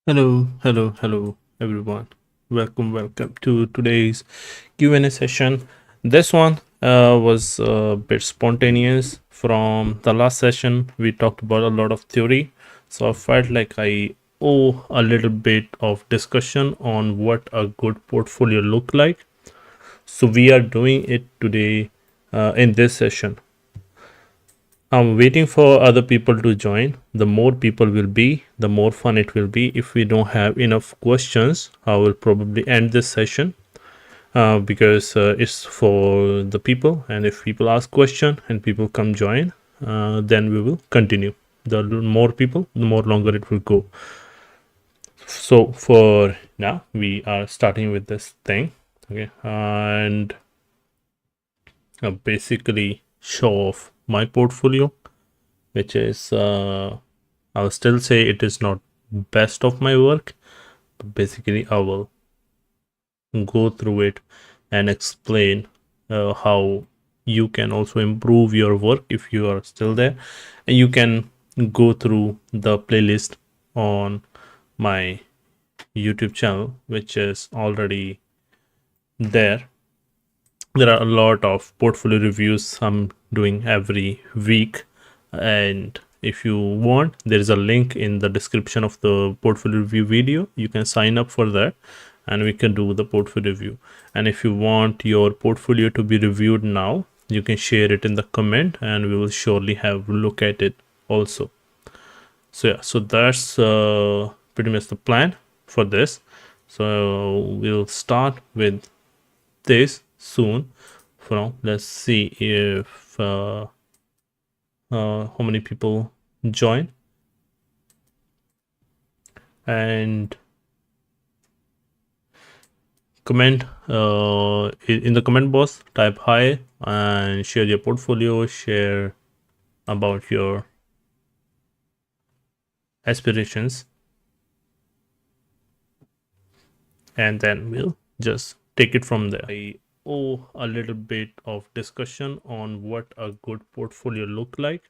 Hello, everyone. Welcome to today's Q&A session. This one was a bit spontaneous from the last session. We talked about a lot of theory, so I felt like I owe a little bit of discussion on what a good portfolio look like. So we are doing it today in this session. I'm waiting for other people to join. The more people will be, the more fun it will be. If we don't have enough questions, I will probably end this session because it's for the people. And if people ask question and people come join, then we will continue. The more people, the more longer it will go. So for now, we are starting with this thing. Okay, and basically show off my portfolio, which is I'll still say it is not best of my work, but basically I will go through it and explain how you can also improve your work if you are still there, and you can go through the playlist on my YouTube channel, which is already there. There are a lot of portfolio reviews I'm doing every week, and if you want, there is a link in the description of the portfolio review video. You can sign up for that and we can do the portfolio review. And if you want your portfolio to be reviewed now, you can share it in the comment and we will surely have a look at it also. So yeah, so that's pretty much the plan for this. So we'll start with this soon. For now, let's see if how many people join, and comment in the comment box, type hi and share your portfolio, share about your aspirations, and then we'll just take it from there. I owe a little bit of discussion on what a good portfolio look like.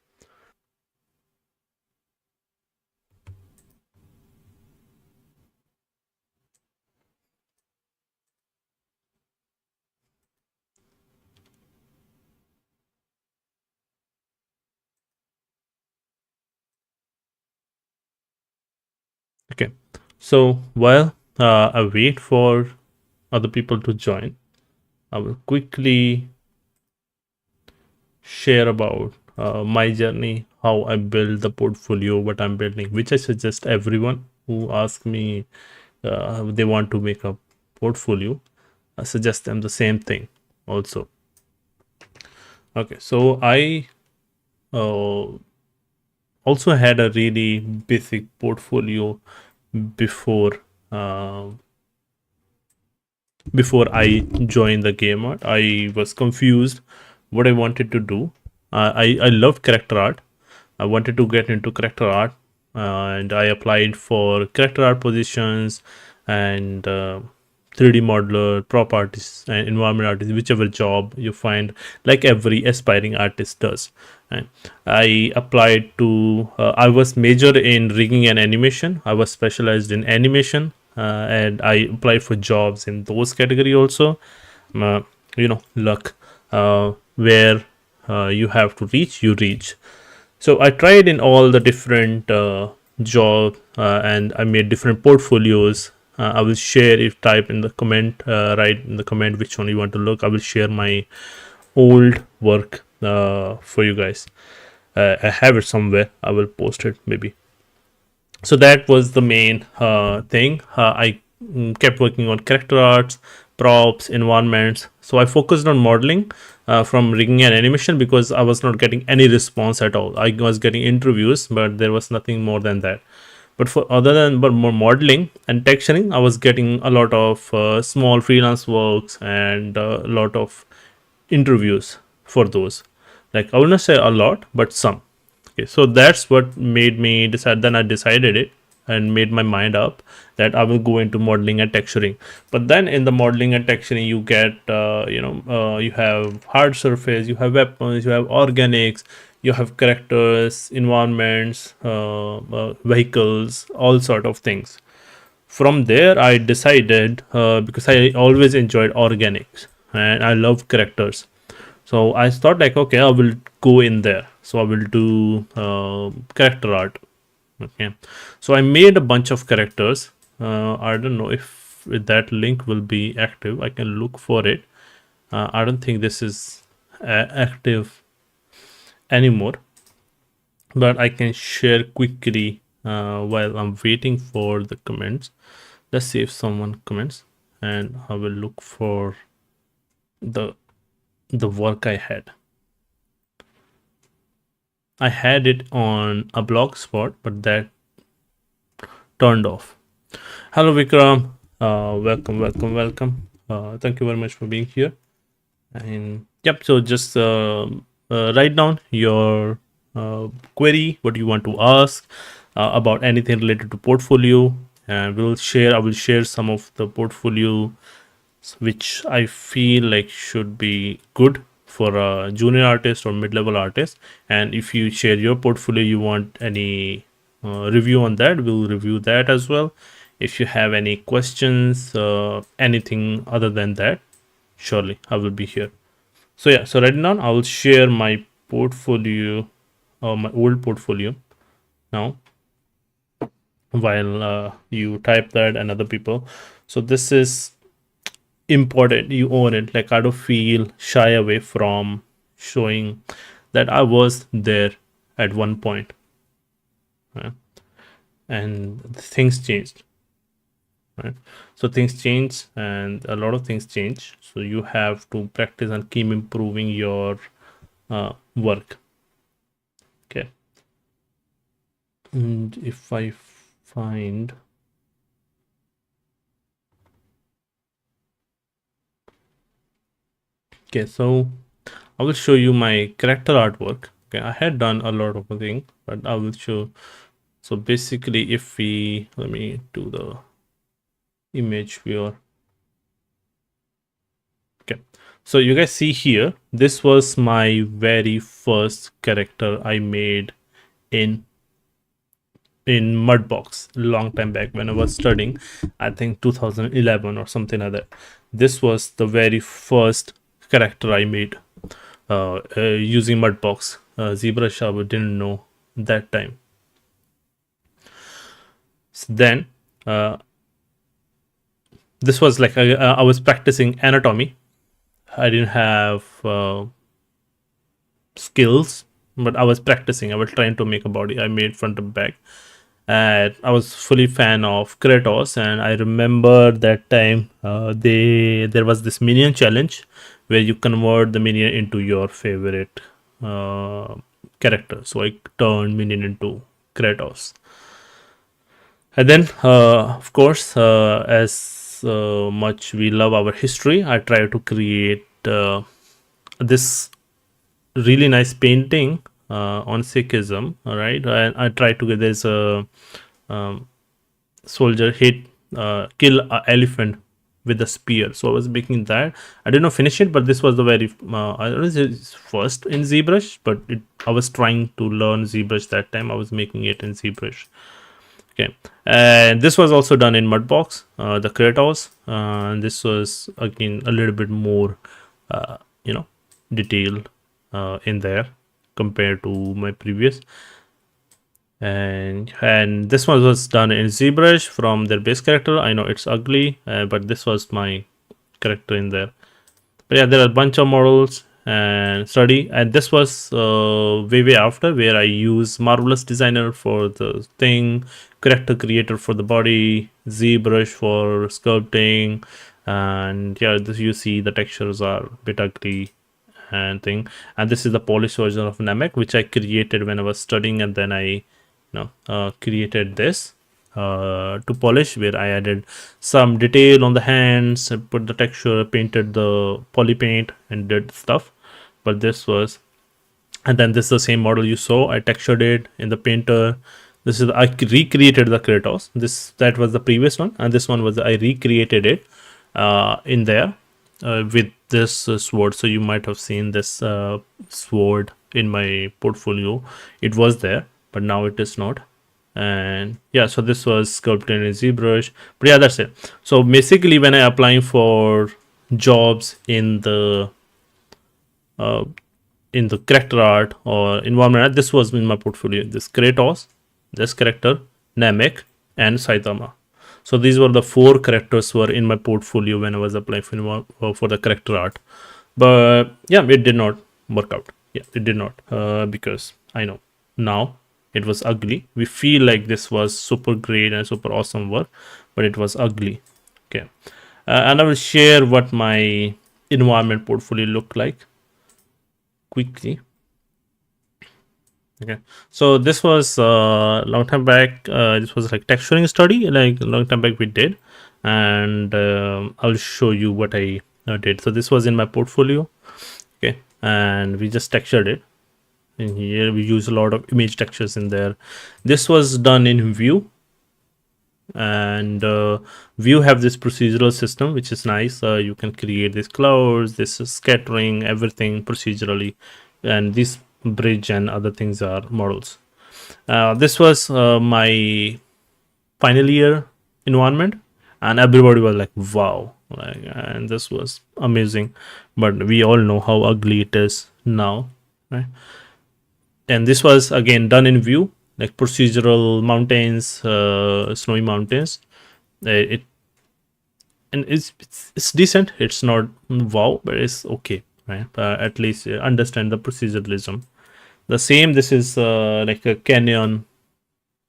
Okay, so while I wait for other people to join, I will quickly share about my journey, how I build the portfolio, what I'm building, which I suggest everyone who ask me they want to make a portfolio. I suggest them the same thing also. Okay, so I uh, also had a really basic portfolio before uh, before I joined the game art. I was confused what I wanted to do. I loved character art. I wanted to get into character art, and I applied for character art positions and 3D modeler, prop artist, and environment artist, whichever job you find, like every aspiring artist does. And I applied to. I was major in rigging and animation. I was specialized in animation, and I applied for jobs in those category also. Uh, luck. Where you have to reach, you reach. So I tried in all the different job, and I made different portfolios. I will share, if type in the comment, write in the comment which one you want to look. I will share my old work for you guys. I have it somewhere. I will post it maybe. So that was the main thing. I kept working on character arts, props, environments. So I focused on modeling from rigging and animation because I was not getting any response at all. I was getting interviews, but there was nothing more than that. But for other than but more modeling and texturing, I was getting a lot of small freelance works and a lot of interviews for those. Like, I will not say a lot, but some. Okay, so that's what made me decide. Then I decided it and made my mind up that I will go into modeling and texturing. But then in the modeling and texturing, you get you have hard surface, you have weapons, you have organics, you have characters, environments, vehicles, all sort of things. From there, I decided, because I always enjoyed organics and I love characters. So I thought like, okay, I will go in there. So I will do character art. Okay. So I made a bunch of characters. I don't know if that link will be active. I can look for it. I don't think this is active anymore, but I can share quickly while I'm waiting for the comments. Let's see if someone comments, and I will look for the the work I had. I had it on a blog spot, but that turned off. Hello, Vikram. Welcome, welcome, welcome. Thank you very much for being here. And yep, so just write down your query, what you want to ask about anything related to portfolio, and I will share some of the portfolio which I feel like should be good for a junior artist or mid-level artist. And if you share your portfolio, you want any review on that, we'll review that as well. If you have any questions, anything other than that, surely I will be here. So yeah, so right now I will share my portfolio, my old portfolio now, while you type that and other people. So this is important, you own it. Like, I don't feel shy away from showing that I was there at one point, right? And things changed, right? So things change, and a lot of things change, so you have to practice and keep improving your work. Okay. And if I find, okay, so I will show you my character artwork. Okay, I had done a lot of things, but I will show. So basically, if we, let me do the image viewer. Okay, so you guys see here, this was my very first character I made in Mudbox long time back when I was studying. I think 2011 or something like that. This was the very first character I made using Mudbox. ZBrush I didn't know that time. So then this was like I was practicing anatomy. I didn't have skills, but I was practicing. I was trying to make a body. I made front and back. And I was fully fan of Kratos, and I remember that time there was this minion challenge where you convert the minion into your favorite character. So I turned minion into Kratos. And then, of course, as much we love our history, I try to create this really nice painting on Sikhism. All right, I try to get this soldier kill an elephant with a spear. So I was making that. I did not finish it, but this was the very I don't know if it's first in ZBrush, but I was trying to learn ZBrush that time. I was making it in ZBrush. Okay, and this was also done in Mudbox, the Kratos. This was again a little bit more, detailed in there compared to my previous. And this one was done in ZBrush from their base character. I know it's ugly, but this was my character in there. But yeah, there are a bunch of models and study, and this was way after, where I use Marvelous Designer for the thing, Character Creator for the body, ZBrush for sculpting, and yeah, this, you see the textures are a bit ugly and thing. And this is the polished version of Namek, which I created when I was studying, and then I created this to polish, where I added some detail on the hands, put the texture, painted the poly paint, and did stuff. But this was, and then this is the same model you saw. I textured it in the painter. This is, I recreated the Kratos. That was the previous one, and this one was, I recreated it in there with this sword. So you might have seen this sword in my portfolio. It was there, but now it is not. And yeah, so this was sculpted in ZBrush. But yeah, that's it. So basically, when I applying for jobs uh, in the character art or environment art, this was in my portfolio. This Kratos, this character, Namek, and Saitama. So these were the four characters were in my portfolio when I was applying for the character art. But yeah, it did not work out. Yeah, it did not because I know now it was ugly. We feel like this was super great and super awesome work, but it was ugly. Okay, and I will share what my environment portfolio looked like quickly. Okay, so this was long time back. This was like texturing study, like a long time back we did, and I'll show you what I did. So this was in my portfolio. Okay, and we just textured it. In here, we use a lot of image textures in there. This was done in Vue, and Vue have this procedural system, which is nice. You can create these clouds, this scattering, everything procedurally, and this bridge and other things are models. This was my final year environment, and everybody was like, "Wow!" Like, and this was amazing. But we all know how ugly it is now, right? And this was again done in Vue, like procedural mountains, snowy mountains. It and it's decent. It's not wow, but it's okay, right? At least understand the proceduralism. The same. This is like a canyon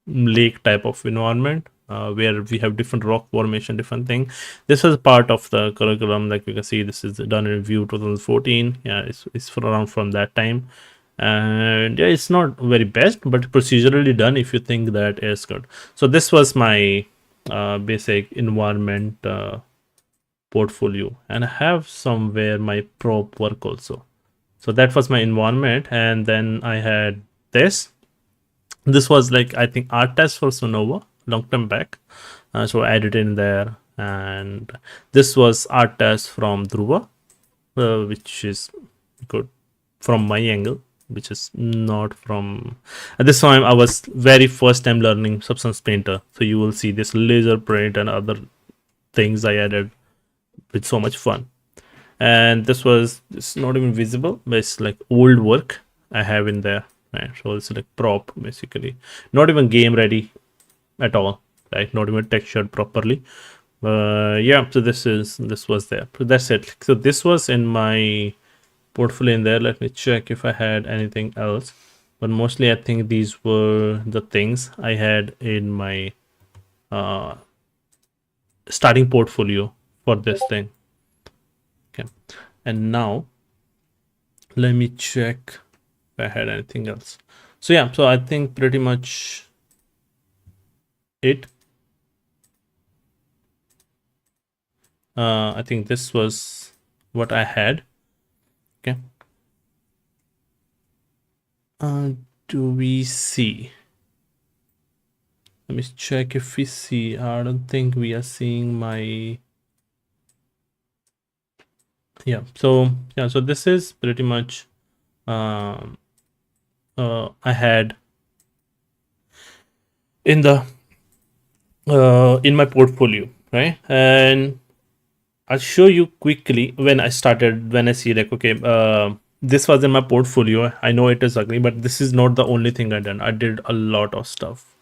lake type of environment where we have different rock formation, different thing. This is part of the curriculum. Like you can see, this is done in Vue 2014. Yeah, it's from around from that time. And yeah, it's not very best, but procedurally done if you think that is good. So this was my basic environment portfolio, and I have somewhere my prop work also. So that was my environment, and then I had this was like I think art test for Sonova long time back. So I added in there, and this was art test from Dhruva, which is good from my angle, which is not from. At this time, I was very first time learning Substance Painter, so you will see this laser print and other things I added with so much fun. And this was it's not even visible, but it's like old work I have in there. Right, so it's like prop basically, not even game ready at all, right? Not even textured properly. Yeah, so this was there. So that's it. So this was in my portfolio in there. Let me check if I had anything else. But mostly I think these were the things I had in my uh, starting portfolio for this thing. Okay. And now let me check if I had anything else. So yeah, so I think pretty much it. I think this was what I had. Okay. Do we see? Let me check if we see. I don't think we are seeing my. Yeah. So yeah. So this is pretty much. I had in the in my portfolio, right? And I'll show you quickly when I started, when I see like, okay, this was in my portfolio. I know it is ugly, but this is not the only thing I done. I did a lot of stuff.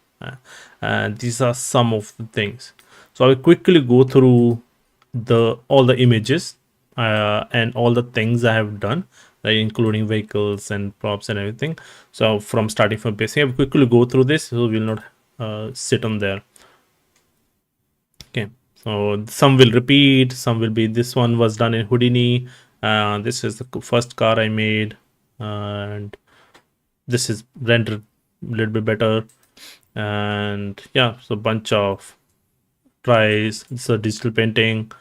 And these are some of the things. So I will quickly go through all the images and all the things I have done, like including vehicles and props and everything. So from starting from basic, I will quickly go through this, so we'll not sit on there. Okay, so some will repeat, some will be. This one was done in Houdini. This is the first car I made, and this is rendered a little bit better. And yeah, so bunch of tries. It's a digital painting.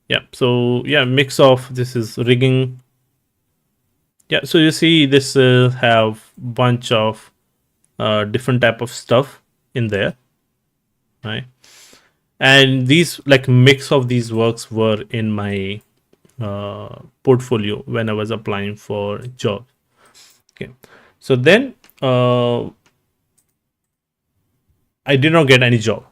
Yeah, so yeah, mix of this is rigging. Yeah, so you see this have bunch of different type of stuff in there, right? And these like mix of these works were in my portfolio when I was applying for jobs. Okay, so then I did not get any job,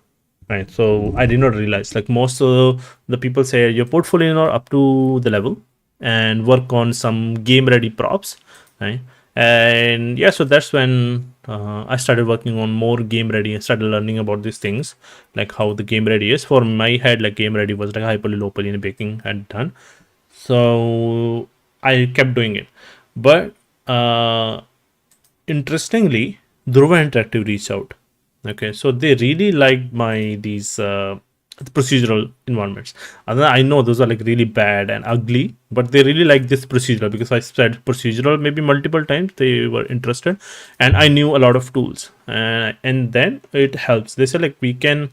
right? So I did not realize, like most of the people say your portfolio not up to the level and work on some game ready props, right? And yeah, so that's when I started working on more game ready and started learning about these things, like how the game ready is. For my head, like game ready was like high poly, low poly, and baking had done. So I kept doing it, but interestingly, Dhruva Interactive reached out. Okay, so they really liked my these procedural environments. And I know those are like really bad and ugly, but they really like this procedural because I said procedural maybe multiple times. They were interested, and I knew a lot of tools, and then it helps. They said like we can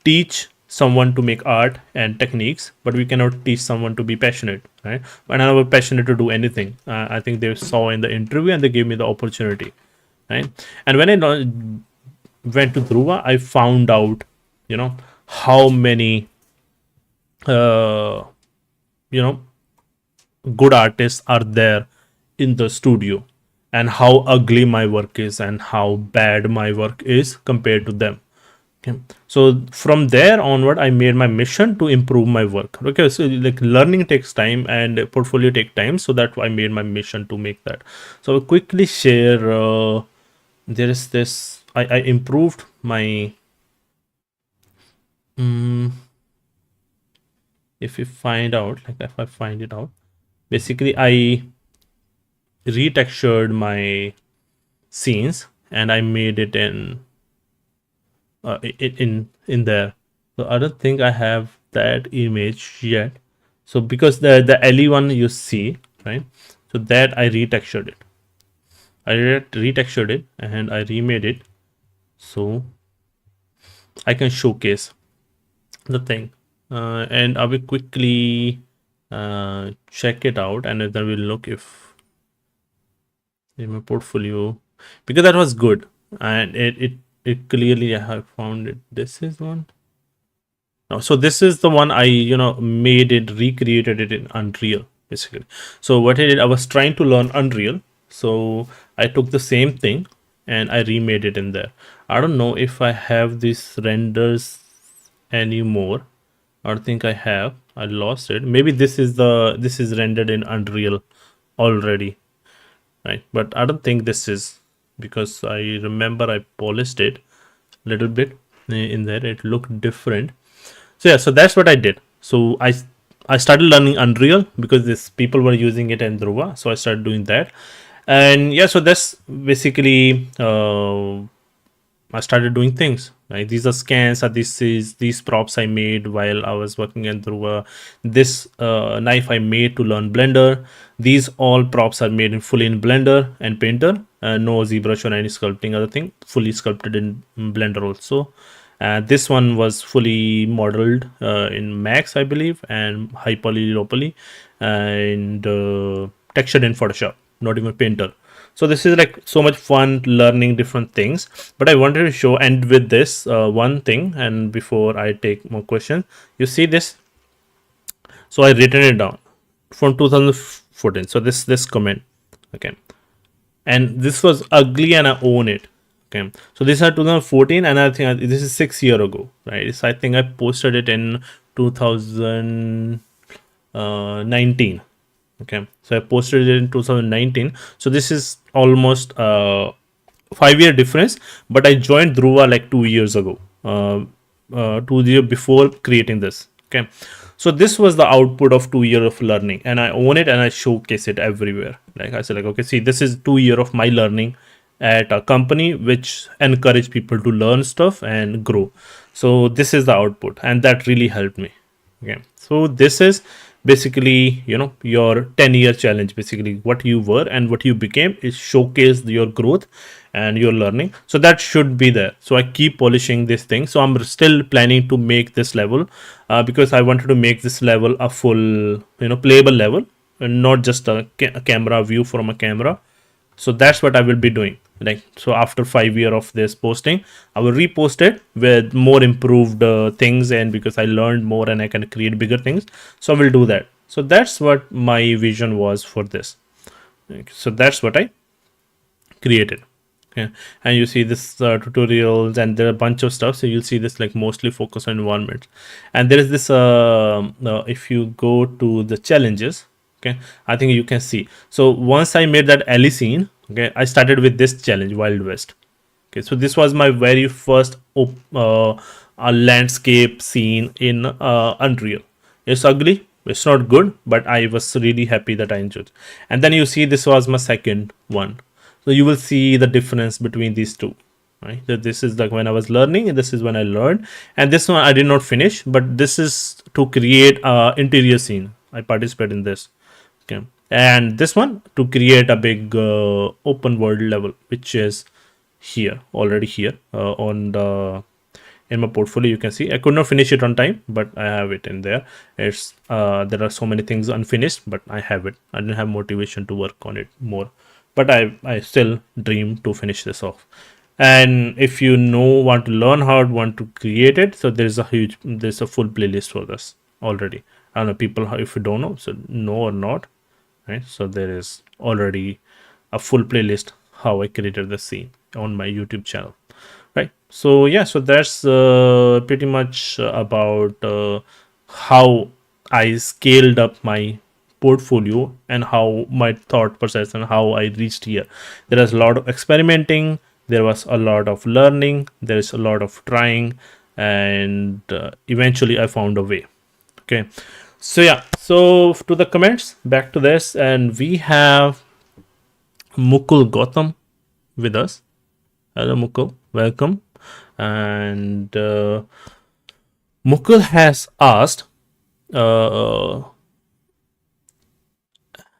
teach someone to make art and techniques, but we cannot teach someone to be passionate, right? And I was passionate to do anything. I think they saw in the interview and they gave me the opportunity, right? And when I went to Dhruva, I found out, how many, uh, you know, good artists are there in the studio, and how ugly my work is and how bad my work is compared to them. Okay. So from there onward, I made my mission to improve my work. Okay, so like learning takes time and portfolio take time, so that I made my mission to make that. So I'll quickly share. There is this. I improved my. Um, if you find out, like if I find it out, basically I retextured my scenes and I made it in there. So I don't think I have that image yet. So because the LE one you see, right? So that I retextured it. I retextured it and I remade it so I can showcase the thing. And I will quickly check it out, and then we'll look if in my portfolio, because that was good and it clearly I have found it. This is one. No, so this is the one I made it, recreated it in Unreal basically. So what I did, I was trying to learn Unreal, so I took the same thing and I remade it in there. I don't know if I have these renders anymore. I don't think I have. I lost it. Maybe this is rendered in Unreal already, right? But I don't think this is, because I remember I polished it a little bit in there. It looked different. So yeah, so that's what I did. So I started learning Unreal because this people were using it in Dhruva, so I started doing that. And yeah, so that's basically I started doing things. Right, these are scans. These props I made while I was working in Dhruva. This knife I made to learn Blender. These all props are made in fully in Blender and Painter. No ZBrush or any sculpting other thing. Fully sculpted in Blender also. This one was fully modeled in Max, I believe, and high poly, low poly, and textured in Photoshop, not even Painter. So this is like so much fun learning different things. But I wanted to show end with this one thing, and before I take more questions, you see this. So I written it down from 2014. So this comment, okay, and this was ugly, and I own it. Okay, so this is 2014, and I think this is 6 years ago, right? So I think I posted it in 2019. Okay, so I posted it in 2019. So this is almost 5 year difference, but I joined Dhruva like 2 years ago, 2 years before creating this. Okay, so this was the output of 2 years of learning, and I own it and I showcase it everywhere. Like I said, like, okay, see, this is 2 years of my learning at a company which encourage people to learn stuff and grow. So this is the output, and that really helped me. Okay, so this is basically your 10-year challenge. Basically what you were and what you became is showcase your growth and your learning. So that should be there. So I keep polishing this thing. So I'm still planning to make this level because I wanted to make this level a full playable level, and not just a camera view from a camera. So that's what I will be doing. Like, so after 5 years of this posting, I will repost it with more improved things, and because I learned more and I can create bigger things, so I will do that. So that's what my vision was for this. So that's what I created. Okay, and you see this tutorials, and there are a bunch of stuff. So you'll see this like mostly focus on environment, and there is this. If you go to the challenges, okay, I think you can see. So once I made that alley scene, okay, I started with this challenge, Wild West. Okay, so this was my very first landscape scene in Unreal. It's ugly, it's not good, but I was really happy that I enjoyed. And then you see this was my second one. So you will see the difference between these two. Right, so this is like when I was learning, and this is when I learned, and this one I did not finish, but this is to create a interior scene. I participate in this. Okay, and this one to create a big open world level, which is here already here on the in my portfolio. You can see I could not finish it on time, but I have it in there. It's there are so many things unfinished, but I have it. I didn't have motivation to work on it more, but I still dream to finish this off. And if you want to learn how to want to create it, so there's a full playlist for this already. I don't know people if you don't know, so know or not, right? So there is already a full playlist how I created the scene on my YouTube channel, right? So yeah, so that's pretty much about how I scaled up my portfolio and how my thought process and how I reached here. There was a lot of experimenting, there was a lot of learning, there is a lot of trying, and eventually I found a way. Okay, so yeah, so to the comments, back to this, and we have Mukul Gotham with us. Hello, Mukul. Welcome. And Mukul has asked, uh,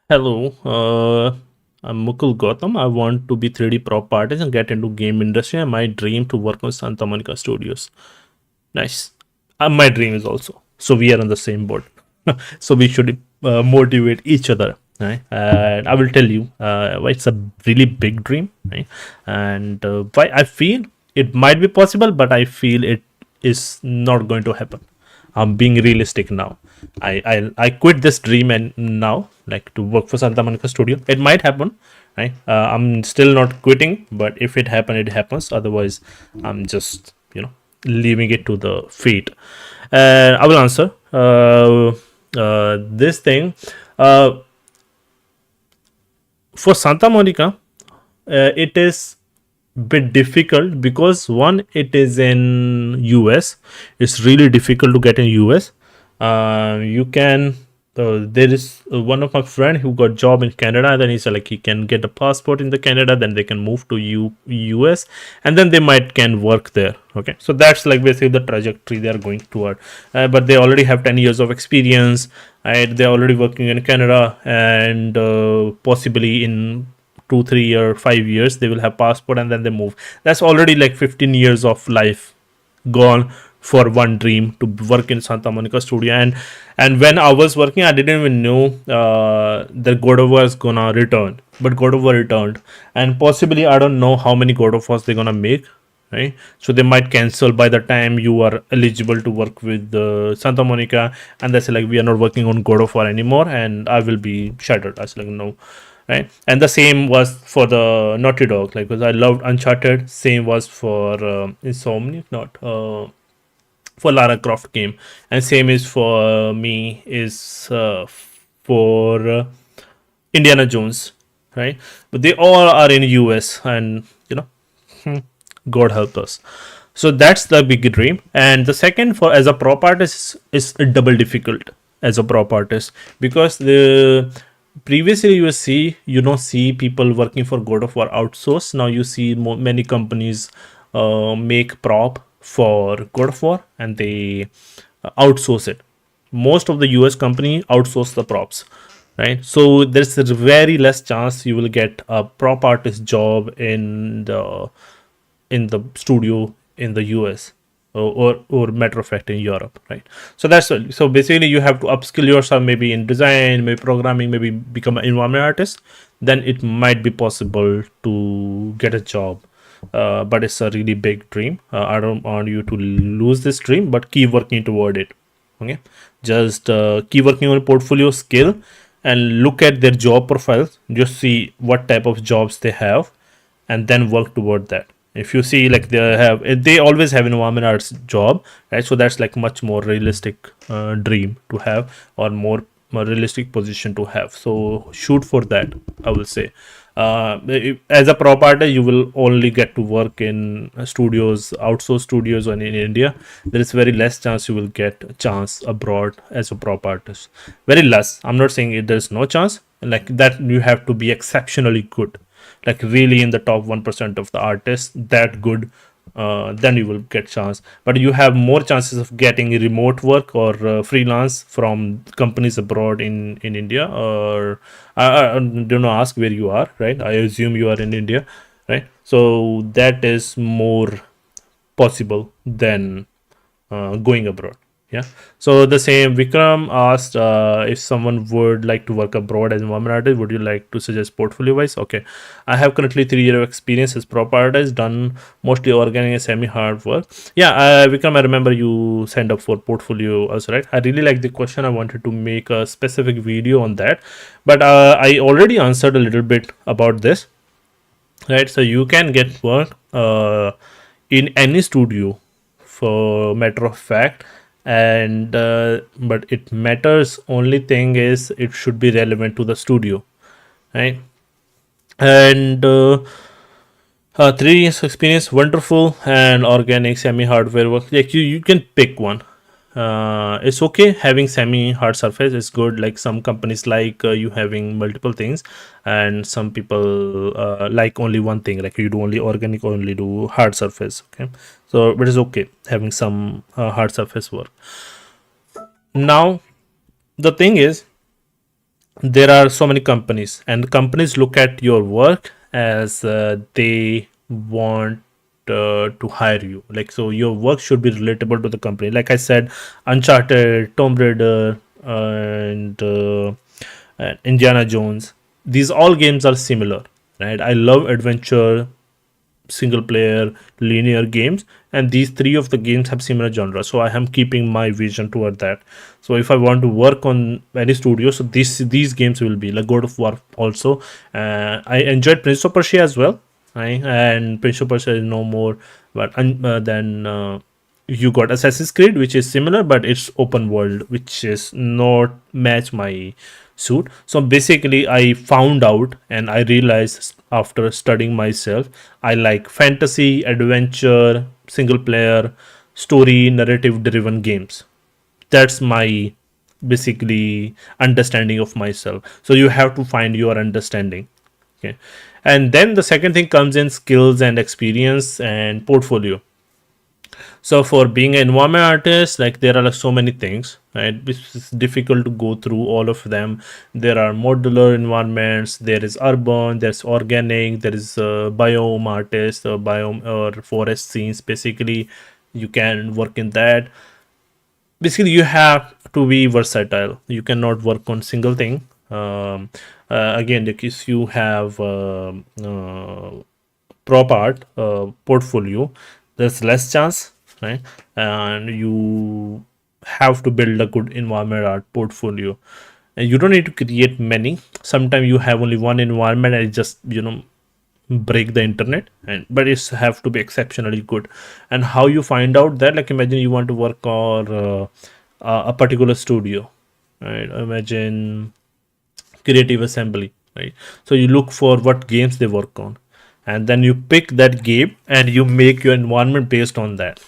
hello, I'm Mukul Gautam. I want to be 3D prop artist and get into game industry. And my dream to work on Santa Monica Studios. Nice. My dream is also. So we are on the same boat. So we should motivate each other. Right? And I will tell you why it's a really big dream. Right? And why I feel it might be possible, but I feel it is not going to happen. I'm being realistic now. I quit this dream and now like to work for Santa Monica Studio. It might happen, right? I'm still not quitting, but if it happen, it happens. Otherwise, I'm just leaving it to the fate. I will answer this thing. For Santa Monica, it is bit difficult because one, it is in US. It's really difficult to get in US. You can there is one of my friend who got job in Canada, and then he said like he can get a passport in the Canada, then they can move to US, and then they might can work there. Okay, so that's like basically the trajectory they are going toward. But they already have 10 years of experience, right? They're already working in Canada, and possibly in 2 3 or 5 years they will have passport, and then they move. That's already like 15 years of life gone for one dream to work in Santa Monica Studio. And when I was working, I didn't even know that God of War is gonna return, but God of War returned, and possibly I don't know how many God of Wars they're gonna make, right? So they might cancel by the time you are eligible to work with Santa Monica, and they say like we are not working on God of War anymore, and I will be shattered. I was like no, right? And the same was for the Naughty Dog, like because I loved Uncharted. Same was for Insomniac, not for Lara Croft game, and same is for me is for Indiana Jones, right? But they all are in US, and God help us. So that's the big dream. And the second, for as a prop artist, is double difficult as a prop artist, because the previously you don't see people working for God of War outsource. Now you see many companies make prop for God of War, and they outsource it. Most of the US company outsource the props, right? So there's a very less chance you will get a prop artist job in the studio in the US, or matter of fact in Europe, right? So that's so basically you have to upskill yourself, maybe in design, maybe programming, maybe become an environment artist. Then it might be possible to get a job. But it's a really big dream. I don't want you to lose this dream, but keep working toward it. Okay, just keep working on portfolio skill and look at their job profiles. Just see what type of jobs they have, and then work toward that. If you see, like, they always have environment arts job, right? So that's like much more realistic dream to have, or more realistic position to have. So shoot for that, I will say. As a prop artist, you will only get to work in studios, outsourced studios, and in India there is very less chance you will get a chance abroad as a prop artist. Very less. I'm not saying there's no chance, like that. You have to be exceptionally good, like really in the top 1% of the artists, that good. Then you will get chance, but you have more chances of getting remote work or freelance from companies abroad in India. Or I don't know, ask where you are, right? I assume you are in India, right? So that is more possible than going abroad. Yeah. So the same Vikram asked, if someone would like to work abroad as a environment artist, would you like to suggest portfolio wise? Okay. I have currently 3 years of experience as prop artist, done mostly organic and semi hard work. Yeah, Vikram, I remember you signed up for portfolio also, right? I really like the question. I wanted to make a specific video on that, but I already answered a little bit about this, right? So you can get work in any studio, for matter of fact. And but it matters, only thing is it should be relevant to the studio, right? And 3 years experience, wonderful. And organic semi hardware work, like you can pick one. It's okay having semi hard surface is good, like some companies like you having multiple things, and some people like only one thing, like you do only organic, only do hard surface. Okay, so it is okay having some hard surface work. Now the thing is, there are so many companies, and companies look at your work as they want to hire you, like, so your work should be relatable to the company. Like I said, Uncharted, Tomb Raider, and Indiana Jones, these all games are similar, right? I love adventure, single player, linear games, and these three of the games have similar genre, so I am keeping my vision toward that. So if I want to work on any studio, so these games will be like God of War also. I enjoyed Prince of Persia as well, right? And Prince of Persia is no more, but then you got Assassin's Creed, which is similar, but it's open world, which is not match my suit. So basically, I found out and I realized after studying myself, I like fantasy, adventure, single player, story, narrative driven games. That's my basically understanding of myself. So you have to find your understanding. Okay. And then the second thing comes in skills and experience and portfolio. So for being an environment artist, like there are like so many things, right? It's difficult to go through all of them. There are modular environments, there is urban, there's organic, there is biome artist, biome or forest scenes. Basically, you can work in that. Basically, you have to be versatile. You cannot work on single thing. Again, like if you have prop art portfolio, there's less chance, right? And you have to build a good environment art portfolio, and you don't need to create many. Sometimes you have only one environment and it just break the internet, and but it's have to be exceptionally good. And how you find out that, like imagine you want to work on a particular studio, right? Imagine creative assembly, right? So you look for what games they work on, and then you pick that game and you make your environment based on that.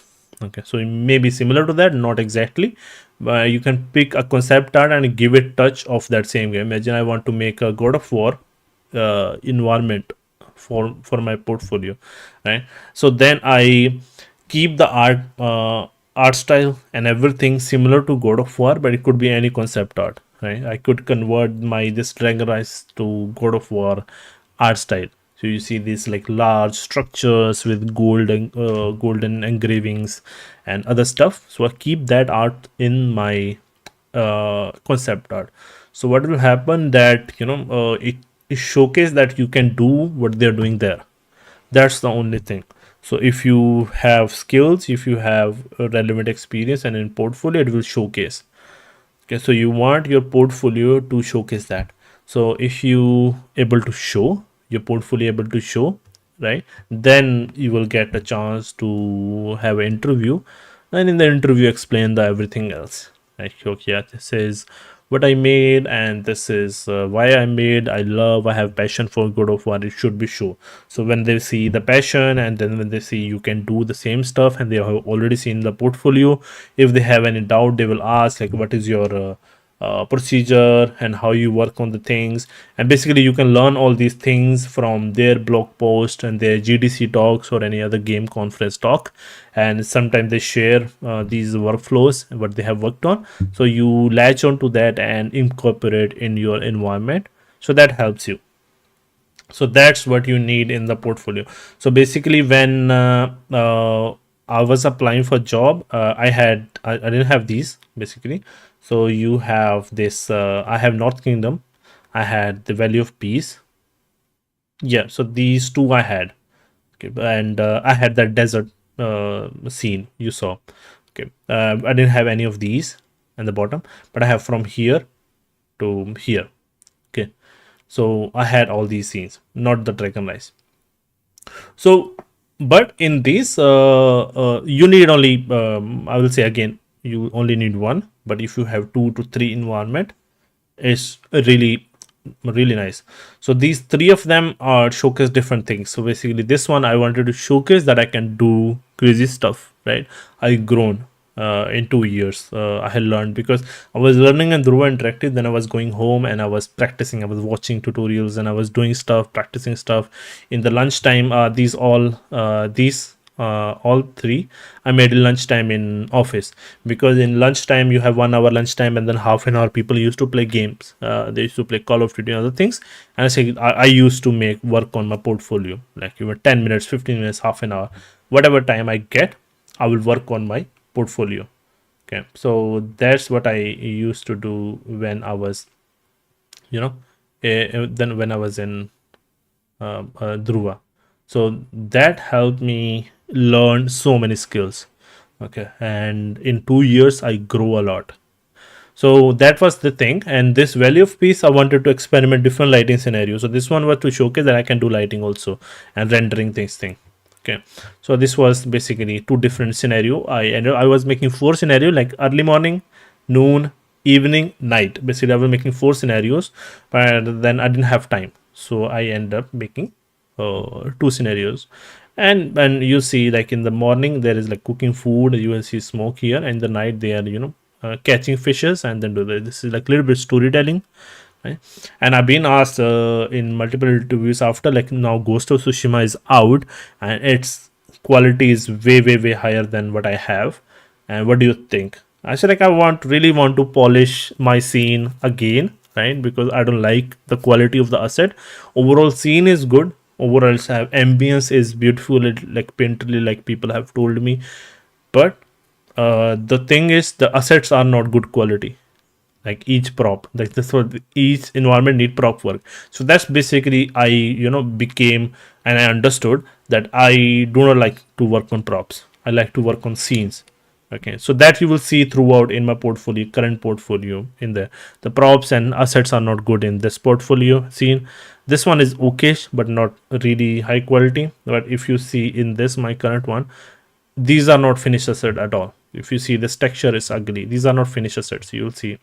Okay, so it may be similar to that, not exactly, but you can pick a concept art and give it touch of that same game. Imagine I want to make a God of War environment for my portfolio, right? So then I keep the art style and everything similar to God of War, but it could be any concept art, right? I could convert my this Dragon Rise to God of War art style. So you see these like large structures with golden engravings and other stuff. So I keep that art in my concept art. So what will happen that it showcase that you can do what they're doing there. That's the only thing. So if you have skills, if you have a relevant experience and in portfolio, it will showcase. Okay, so you want your portfolio to showcase that. So if you able to show your portfolio, able to show, right? Then you will get a chance to have an interview, and in the interview explain the everything else, like, okay, yeah, this is what I made, and this is why I made. I have passion for God of War. It should be show. So when they see the passion, and then when they see you can do the same stuff, and they have already seen the portfolio, if they have any doubt, they will ask like, what is your procedure and how you work on the things. And basically you can learn all these things from their blog post and their GDC talks or any other game conference talk. And sometimes they share these workflows what they have worked on, so you latch on to that and incorporate in your environment, so that helps you. So that's what you need in the portfolio. So basically when I was applying for job, I didn't have these basically. So you have this, I have North Kingdom, I had the Valley of Peace. Yeah, so these two I had. Okay, and I had that desert scene you saw. Okay, I didn't have any of these in the bottom, but I have from here to here. Okay, so I had all these scenes, not the Dragon Rise. So, but in this, you need only, I will say again, you only need one. But if you have 2 to 3 environment, it's really nice. So these three of them are showcase different things. So basically this one I wanted to showcase that I can do crazy stuff, right? I grown in 2 years. I had learned because I was learning in Dhruva Interactive, then I was going home and I was practicing, I was watching tutorials and I was doing stuff, practicing stuff in the lunchtime. These all three I made lunchtime in office, because in lunchtime you have 1 hour lunchtime and then half an hour people used to play games. They used to play Call of Duty and other things, and I used to make work on my portfolio, like even 10 minutes, 15 minutes, half an hour, whatever time I get, I will work on my portfolio. Okay, so that's what I used to do when I was, then when I was in Dhruva. So that helped me learn so many skills. Okay, and in 2 years I grew a lot. So that was the thing. And this Valley of Peace, I wanted to experiment different lighting scenarios. So this one was to showcase that I can do lighting also and rendering thing. Okay, so this was basically 2 different scenario. I was making 4 scenario, like early morning, noon, evening, night. Basically I was making 4 scenarios, but then I didn't have time, so I end up making 2 scenarios. And you see, like in the morning there is like cooking food, you will see smoke here, and the night they are catching fishes, and then this is like a little bit storytelling, right? And I've been asked in multiple interviews after, like, now Ghost of Tsushima is out and its quality is way higher than what I have, and what do you think? I said, like, I really want to polish my scene again, right? Because I don't like the quality of the asset. Overall scene is good, overall ambience is beautiful, like painterly, like people have told me. But the thing is, the assets are not good quality, like each prop, like this what each environment need prop work. So that's basically I became, and I understood that I do not like to work on props, I like to work on scenes. Okay, so that you will see throughout in my portfolio, current portfolio. In the props and assets are not good in this portfolio scene. This one is okay, but not really high quality. But if you see in this, my current one, these are not finished asset at all. If you see, this texture is ugly, these are not finished assets. You will see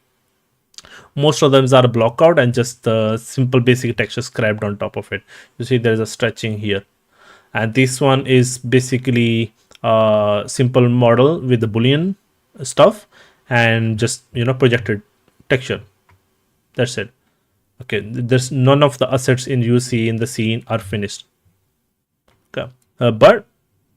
most of them are block out and just the simple basic texture scrapped on top of it. You see there is a stretching here, and this one is basically a simple model with the boolean stuff and just projected texture. That's it. Okay, there's none of the assets in you see in the scene are finished. Okay, but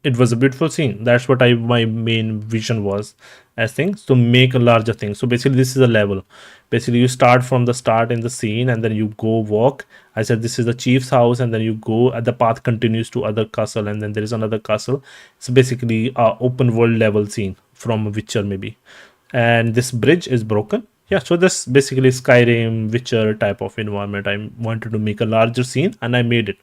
it was a beautiful scene. That's what my main vision was, as things to make a larger thing. So basically this is a level. Basically you start from the start in the scene and then you go walk. I said this is the chief's house, and then you go, the path continues to other castle, and then there is another castle. It's basically a open world level scene from Witcher maybe. And this bridge is broken. Yeah, so this basically Skyrim, Witcher type of environment. I wanted to make a larger scene and I made it,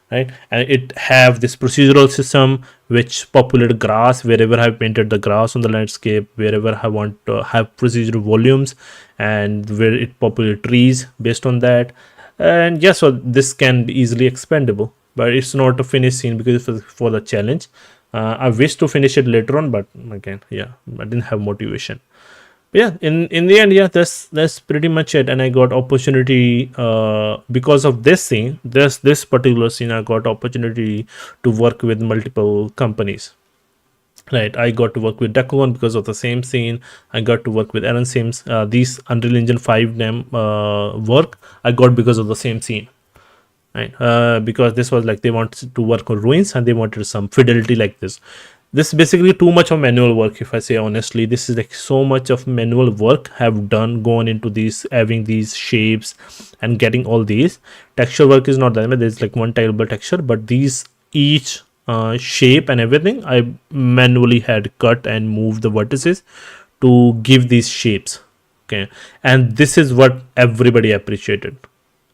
right? And it have this procedural system which populate grass wherever I've painted the grass on the landscape, wherever I want to have procedural volumes, and where it populate trees based on that. And yeah, so this can be easily expandable. but it's not a finished scene because it's for the challenge. I wish to finish it later on, but again, yeah, I didn't have motivation. But yeah, in the end, yeah, that's pretty much it. And I got opportunity because of this scene, this particular scene. I got opportunity to work with multiple companies. Right, I got to work with Decagon because of the same scene. I got to work with Aaron Sims. These Unreal Engine 5 name work I got because of the same scene. Right, because this was like they wanted to work on ruins and they wanted some fidelity like this. This is basically too much of manual work, if I say honestly. This is like so much of manual work have done gone into these having these shapes and getting all these. Texture work is not that much. There's like one tileable texture, but these each shape and everything I manually had cut and moved the vertices to give these shapes. Okay, and this is what everybody appreciated.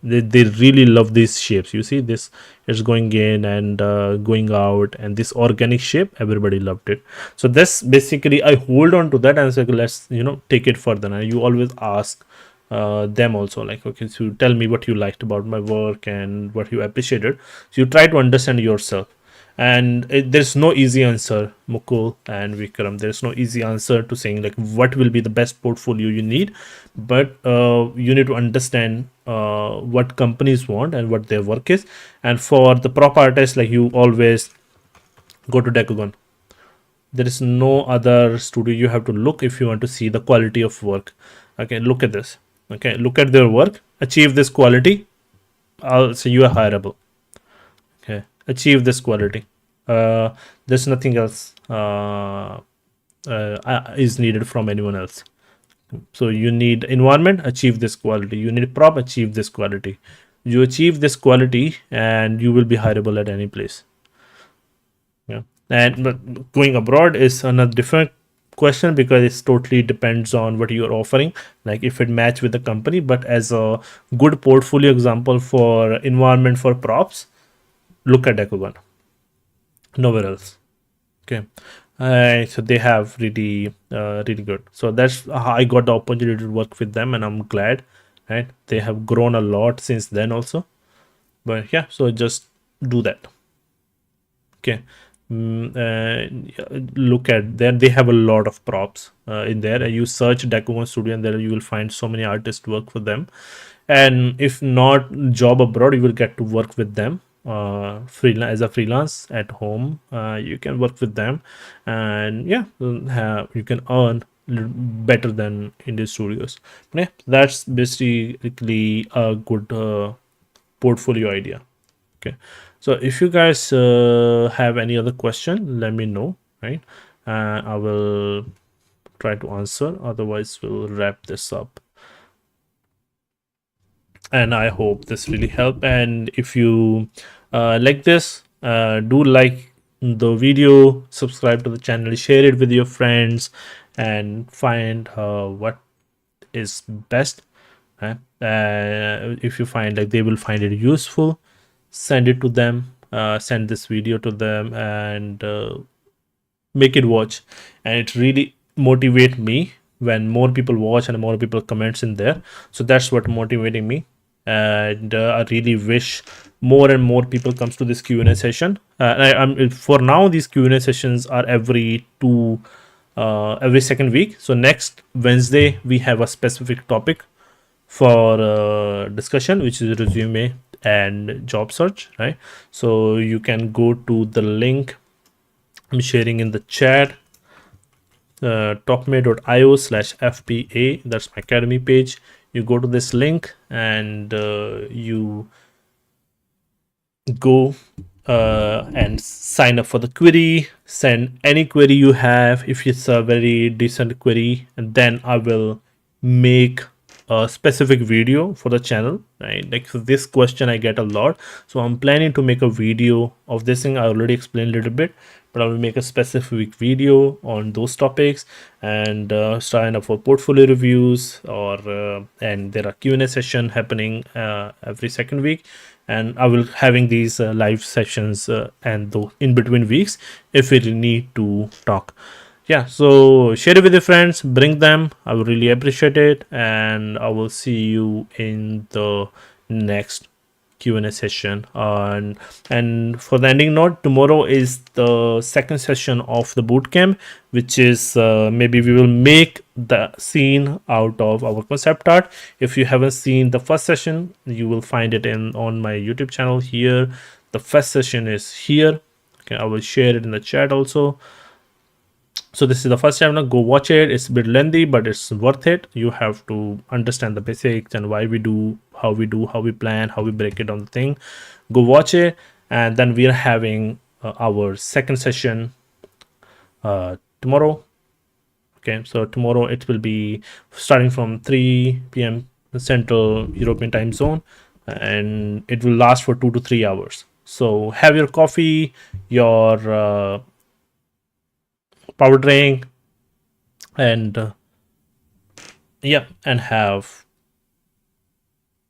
They really love these shapes. You see this, it's going in and going out, and this organic shape everybody loved it. So this basically I hold on to that and say, let's take it further. And you always ask them also, like, okay, so tell me what you liked about my work and what you appreciated. So you try to understand yourself. And there's no easy answer, Mukul and Vikram. There's no easy answer to saying like what will be the best portfolio you need, but you need to understand what companies want and what their work is. And for the prop artists, like, you always go to Decagon. There is no other studio you have to look if you want to see the quality of work. Okay, look at this. Okay, look at their work. Achieve this quality. I'll say you are hireable. Okay, achieve this quality. There's nothing else is needed from anyone else. So you need environment, achieve this quality. You need prop, achieve this quality. You achieve this quality and you will be hireable at any place. Yeah, and but going abroad is another different question because it totally depends on what you're offering, like if it match with the company. But as a good portfolio example for environment for props, look at Decagon. Nowhere else. Okay. So they have really good. So that's how I got the opportunity to work with them, and I'm glad. Right, they have grown a lot since then also. But yeah, so just do that. Okay. Look at there. They have a lot of props in there. You search Decagon Studio, and there you will find so many artists work for them. And if not job abroad, you will get to work with them freelance as a freelance at home. You can work with them, and yeah, you can earn better than in the studios. Yeah, that's basically a good portfolio idea. Okay, so if you guys have any other question, let me know. Right, I will try to answer. Otherwise, we'll wrap this up. And I hope this really helped. And if you like this, do like the video, subscribe to the channel, share it with your friends, and find what is best. If you find like they will find it useful, send it to them. Send this video to them and make it watch. And it really motivate me when more people watch and more people comments in there. So that's what motivating me. And I really wish more and more people comes to this Q&A session. I'm for now these Q&A sessions are every second week. So next Wednesday we have a specific topic for discussion, which is resume and job search, right? So you can go to the link I'm sharing in the chat, talkme.io/fpa. That's my academy page. You go to this link and you go and sign up for the query. Send any query you have if it's a very decent query, and then I will make a specific video for the channel. Right, like so this question I get a lot, so I'm planning to make a video of this thing. I already explained a little bit, but I will make a specific video on those topics and sign up for portfolio reviews and there are Q&A session happening every second week, and I will having these live sessions and in between weeks if we need to talk. Yeah, so share it with your friends, bring them. I would really appreciate it, and I will see you in the next Q&A session. And for the ending note, tomorrow is the second session of the bootcamp, which is maybe we will make the scene out of our concept art. If you haven't seen the first session, you will find it in on my YouTube channel here. The first session is here. Okay, I will share it in the chat also. So this is the first chapter. Go watch it. It's a bit lengthy, but it's worth it. You have to understand the basics and why we do, how we plan, how we break it on the thing. Go watch it, and then we are having our second session tomorrow. Okay, so tomorrow it will be starting from 3 p.m. Central European time zone, and it will last for 2 to 3 hours. So have your coffee, your power drink, and yeah, and have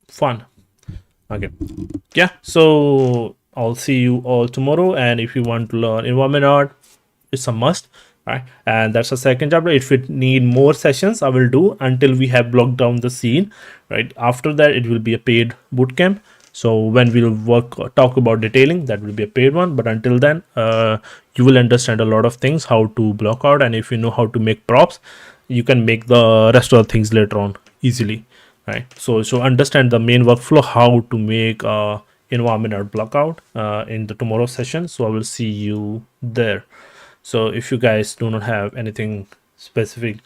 fun. Okay, yeah, so I'll see you all tomorrow, and if you want to learn environment art, it's a must, right? And that's the second chapter. If we need more sessions, I will do until we have blocked down the scene, right? After that, it will be a paid bootcamp. So when we'll talk about detailing, that will be a paid one. But until then, you will understand a lot of things, how to block out, and if you know how to make props, you can make the rest of the things later on easily, right? So understand the main workflow, how to make environment art block out in the tomorrow session. So I will see you there. So if you guys do not have anything specific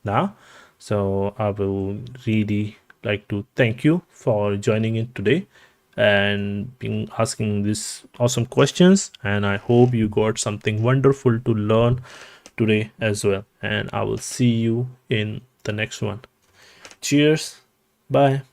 now, so I will really like to thank you for joining in today and being asking these awesome questions, and I hope you got something wonderful to learn today as well, and I will see you in the next one. Cheers. Bye.